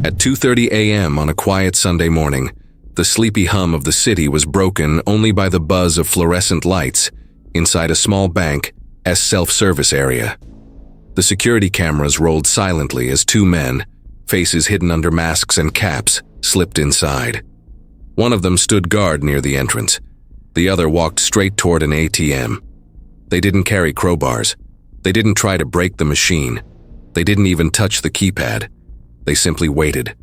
At 2:30 a.m. on a quiet Sunday morning, the sleepy hum of the city was broken only by the buzz of fluorescent lights inside a small bank's self-service area. The security cameras rolled silently as two men, faces hidden under masks and caps, slipped inside. One of them stood guard near the entrance. The other walked straight toward an ATM. They didn't carry crowbars. They didn't try to break the machine. They didn't even touch the keypad. They simply waited.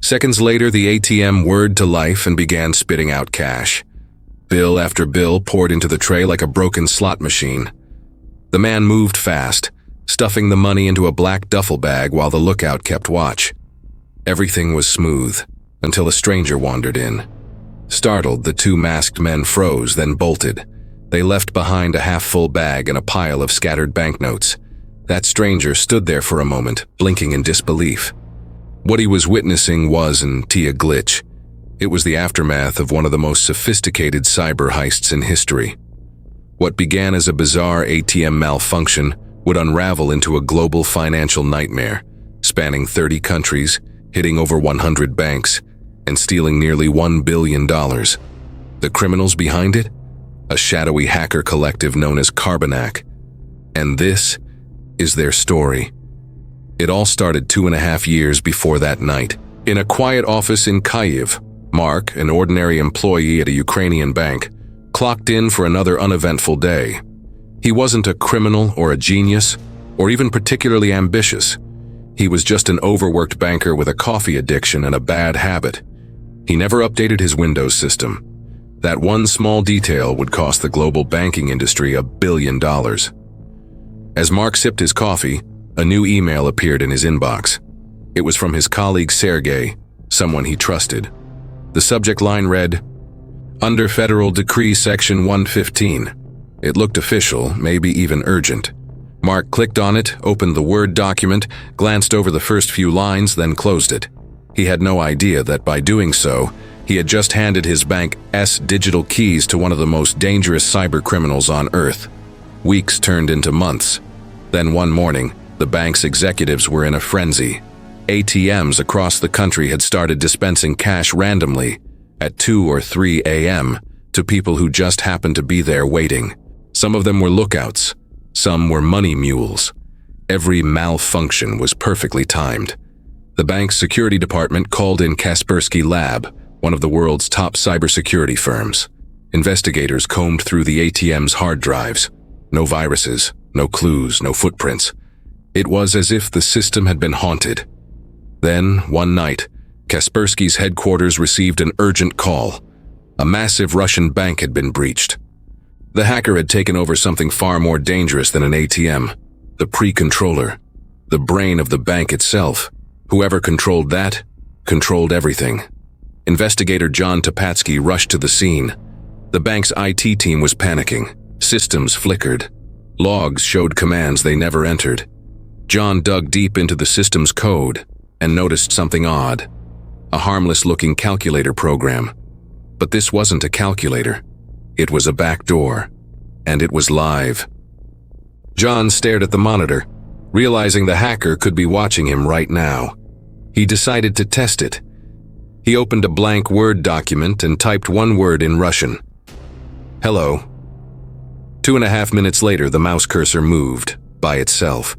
Seconds later, the ATM whirred to life and began spitting out cash. Bill after bill poured into the tray like a broken slot machine. The man moved fast, stuffing the money into a black duffel bag while the lookout kept watch. Everything was smooth until a stranger wandered in. Startled, the two masked men froze, then bolted. They left behind a half-full bag and a pile of scattered banknotes. That stranger stood there for a moment, blinking in disbelief. What he was witnessing wasn't a glitch. It was the aftermath of one of the most sophisticated cyber heists in history. What began as a bizarre ATM malfunction would unravel into a global financial nightmare, spanning 30 countries, hitting over 100 banks, and stealing nearly $1 billion. The criminals behind it? A shadowy hacker collective known as Carbanak. And this is their story. It all started 2.5 years before that night. In a quiet office in Kyiv, Mark, an ordinary employee at a Ukrainian bank, clocked in for another uneventful day. He wasn't a criminal or a genius, or even particularly ambitious. He was just an overworked banker with a coffee addiction and a bad habit. He never updated his Windows system. That one small detail would cost the global banking industry $1 billion. As Mark sipped his coffee, a new email appeared in his inbox. It was from his colleague Sergey, someone he trusted. The subject line read, "Under Federal Decree Section 115. It looked official, maybe even urgent. Mark clicked on it, opened the Word document, glanced over the first few lines, then closed it. He had no idea that by doing so, he had just handed his bank's digital keys to one of the most dangerous cyber criminals on Earth. Weeks turned into months. Then one morning, the bank's executives were in a frenzy. ATMs across the country had started dispensing cash randomly at 2 or 3 a.m. to people who just happened to be there waiting. Some of them were lookouts. Some were money mules. Every malfunction was perfectly timed. The bank's security department called in Kaspersky Lab, one of the world's top cybersecurity firms. Investigators combed through the ATM's hard drives. No viruses, no clues, no footprints. It was as if the system had been haunted. Then, one night, Kaspersky's headquarters received an urgent call. A massive Russian bank had been breached. The hacker had taken over something far more dangerous than an ATM, the pre-controller, the brain of the bank itself. Whoever controlled that, controlled everything. Investigator John Topatsky rushed to the scene. The bank's IT team was panicking. Systems flickered. Logs showed commands they never entered. John dug deep into the system's code and noticed something odd. A harmless-looking calculator program. But this wasn't a calculator. It was a backdoor, and it was live. John stared at the monitor, realizing the hacker could be watching him right now. He decided to test it. He opened a blank Word document and typed one word in Russian. "Hello." 2.5 minutes later, the mouse cursor moved, by itself.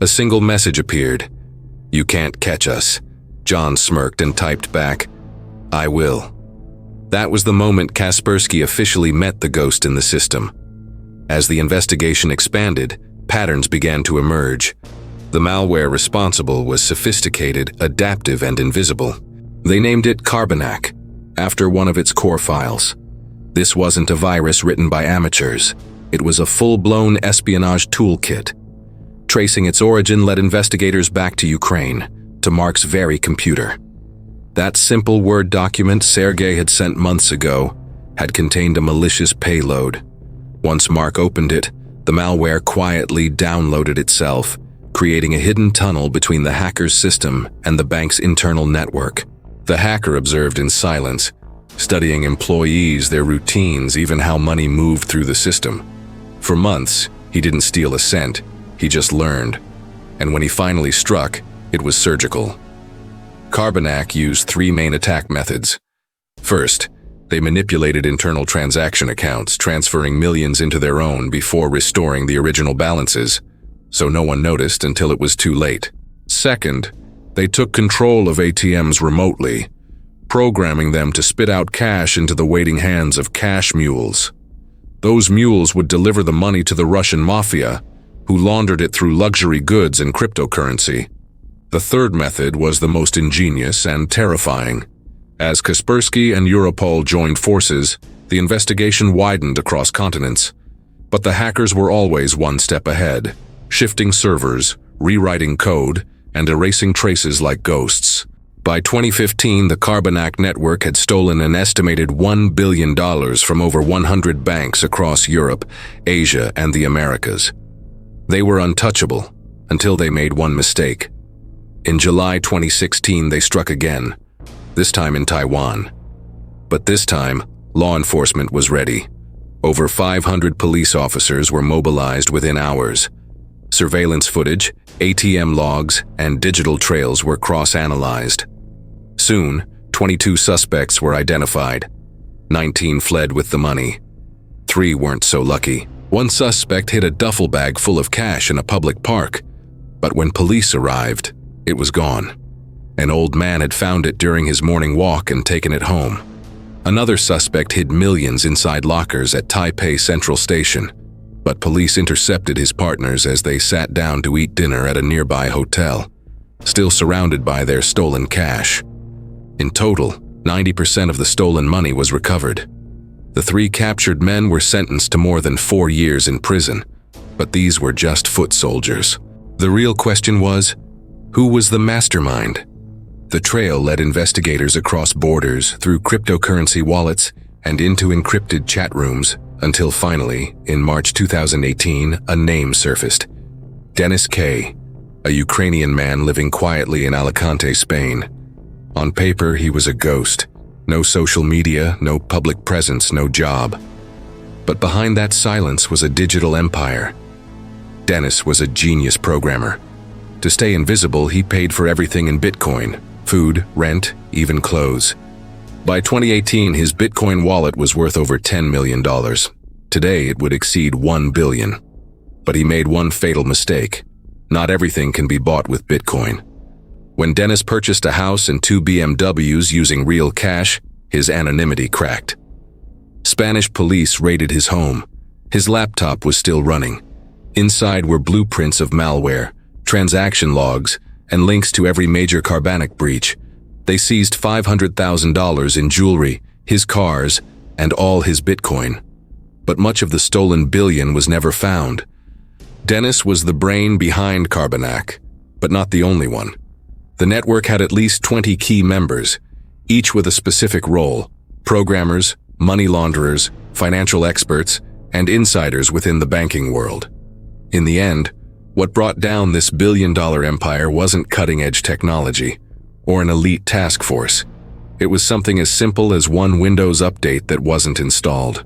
A single message appeared. "You can't catch us." John smirked and typed back, "I will." That was the moment Kaspersky officially met the ghost in the system. As the investigation expanded, patterns began to emerge. The malware responsible was sophisticated, adaptive, and invisible. They named it Carbanak, after one of its core files. This wasn't a virus written by amateurs. It was a full-blown espionage toolkit. Tracing its origin led investigators back to Ukraine, to Mark's very computer. That simple Word document Sergey had sent months ago had contained a malicious payload. Once Mark opened it, the malware quietly downloaded itself, creating a hidden tunnel between the hacker's system and the bank's internal network. The hacker observed in silence, studying employees, their routines, even how money moved through the system. For months, he didn't steal a cent, he just learned. And when he finally struck, it was surgical. Carbanak used three main attack methods. First, they manipulated internal transaction accounts, transferring millions into their own before restoring the original balances, so no one noticed until it was too late. Second, they took control of ATMs remotely, programming them to spit out cash into the waiting hands of cash mules. Those mules would deliver the money to the Russian mafia, who laundered it through luxury goods and cryptocurrency. The third method was the most ingenious and terrifying. As Kaspersky and Europol joined forces, the investigation widened across continents. But the hackers were always one step ahead, shifting servers, rewriting code, and erasing traces like ghosts. By 2015, the Carbanak network had stolen an estimated $1 billion from over 100 banks across Europe, Asia, and the Americas. They were untouchable until they made one mistake. In July 2016, they struck again, this time in Taiwan. But this time, law enforcement was ready. Over 500 police officers were mobilized within hours. Surveillance footage, ATM logs, and digital trails were cross-analyzed. Soon, 22 suspects were identified. 19 fled with the money. 3 weren't so lucky. One suspect hid a duffel bag full of cash in a public park, but when police arrived, it was gone. An old man had found it during his morning walk and taken it home. Another suspect hid millions inside lockers at Taipei Central Station, but police intercepted his partners as they sat down to eat dinner at a nearby hotel, still surrounded by their stolen cash. In total, 90% of the stolen money was recovered. The 3 captured men were sentenced to more than 4 years in prison, but these were just foot soldiers. The real question was, who was the mastermind? The trail led investigators across borders, through cryptocurrency wallets, and into encrypted chat rooms, until finally, in March 2018, a name surfaced. Denis K., a Ukrainian man living quietly in Alicante, Spain. On paper, he was a ghost. No social media, no public presence, no job. But behind that silence was a digital empire. Denis was a genius programmer. To stay invisible, he paid for everything in Bitcoin: food, rent, even clothes. By 2018, his Bitcoin wallet was worth over $10 million. Today, it would exceed $1 billion. But he made one fatal mistake. Not everything can be bought with Bitcoin. When Denis purchased a house and 2 BMWs using real cash, his anonymity cracked. Spanish police raided his home. His laptop was still running. Inside were blueprints of malware, transaction logs, and links to every major Carbanak breach. They seized $500,000 in jewelry, his cars, and all his Bitcoin. But much of the stolen billion was never found. Denis was the brain behind Carbanak, but not the only one. The network had at least 20 key members, each with a specific role: programmers, money launderers, financial experts, and insiders within the banking world. In the end, what brought down this billion-dollar empire wasn't cutting-edge technology or an elite task force. It was something as simple as one Windows update that wasn't installed.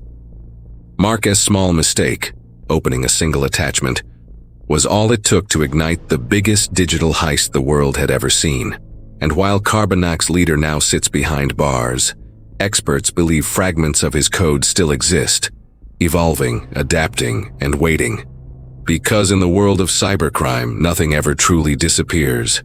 Mark's small mistake, opening a single attachment, was all it took to ignite the biggest digital heist the world had ever seen. And while Carbanak's leader now sits behind bars, experts believe fragments of his code still exist, evolving, adapting, and waiting. Because in the world of cybercrime, nothing ever truly disappears.